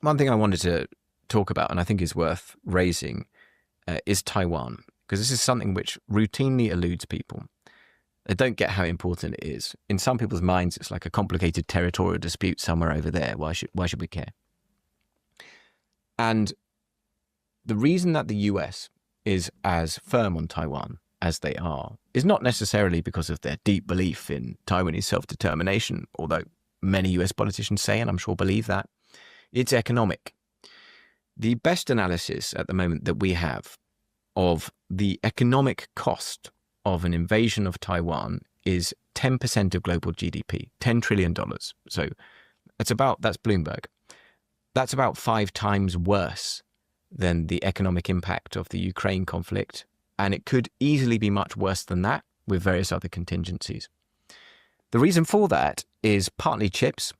One thing I wanted to talk about, and I think is worth raising, is Taiwan, because this is something which routinely eludes people. They don't get how important it is. In some people's minds, it's like a complicated territorial dispute somewhere over there. Why should we care? And the reason that the US is as firm on Taiwan as they are is not necessarily because of their deep belief in Taiwanese self-determination, although many US politicians say, and I'm sure believe that. It's economic. The best analysis at the moment that we have of the economic cost of an invasion of Taiwan is 10% of global GDP, $10 trillion. So that's Bloomberg. That's about 5 times worse than the economic impact of the Ukraine conflict. And it could easily be much worse than that with various other contingencies. The reason for that is partly chips,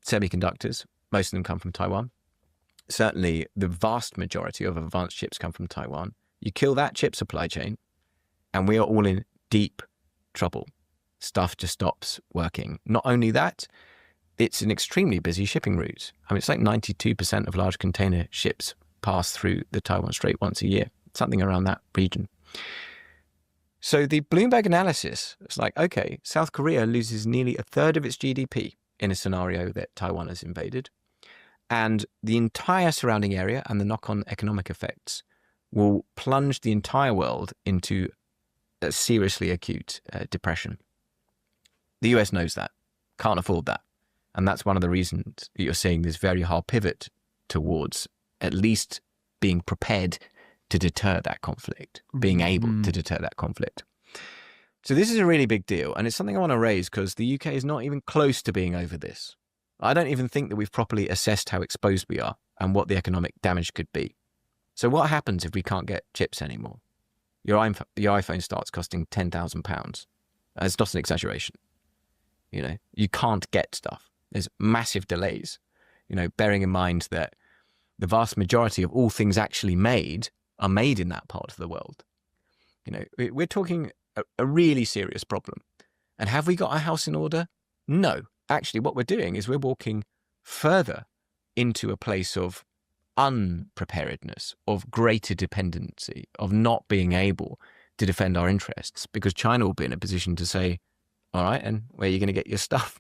semiconductors. Most of them come from Taiwan. Certainly, the vast majority of advanced chips come from Taiwan. You kill that chip supply chain, and we are all in deep trouble. Stuff just stops working. Not only that, it's an extremely busy shipping route. I mean, it's like 92% of large container ships pass through the Taiwan Strait once a year, something around that region. So the Bloomberg analysis is like, okay, South Korea loses nearly a third of its GDP in a scenario that Taiwan is invaded. And the entire surrounding area and the knock-on economic effects will plunge the entire world into a seriously acute depression. The US knows that, can't afford that. And that's one of the reasons that you're seeing this very hard pivot towards at least being prepared to deter that conflict, being able to deter that conflict. So this is a really big deal. And it's something I want to raise because the UK is not even close to being over this. I don't even think that we've properly assessed how exposed we are and what the economic damage could be. So what happens if we can't get chips anymore? Your iPhone starts costing £10,000. It's not an exaggeration. You know, you can't get stuff. There's massive delays, you know, bearing in mind that the vast majority of all things actually made are made in that part of the world. You know, we're talking a really serious problem. And have we got our house in order? No. Actually, what we're doing is we're walking further into a place of unpreparedness, of greater dependency, of not being able to defend our interests, because China will be in a position to say, all right, and where are you going to get your stuff?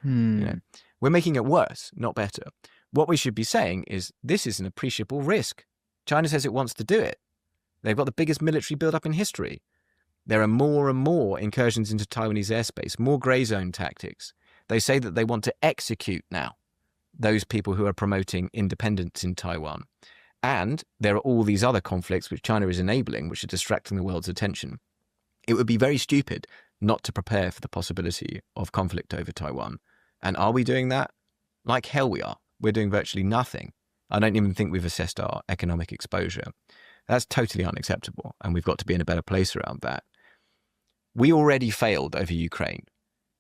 You know, we're making it worse, not better. What we should be saying is this is an appreciable risk. China says it wants to do it. They've got the biggest military build-up in history. There are more and more incursions into Taiwanese airspace, more grey zone tactics. They say that they want to execute now those people who are promoting independence in Taiwan. And there are all these other conflicts which China is enabling, which are distracting the world's attention. It would be very stupid not to prepare for the possibility of conflict over Taiwan. And are we doing that? Like hell we are. We're doing virtually nothing. I don't even think we've assessed our economic exposure. That's totally unacceptable, and we've got to be in a better place around that. We already failed over Ukraine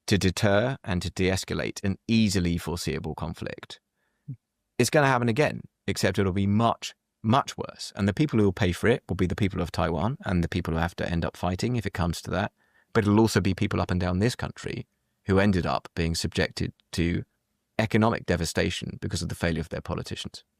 to deter and to de-escalate an easily foreseeable conflict. It's going to happen again, except it'll be much, much worse. And the people who will pay for it will be the people of Taiwan and the people who have to end up fighting if it comes to that. But it'll also be people up and down this country who ended up being subjected to economic devastation because of the failure of their politicians.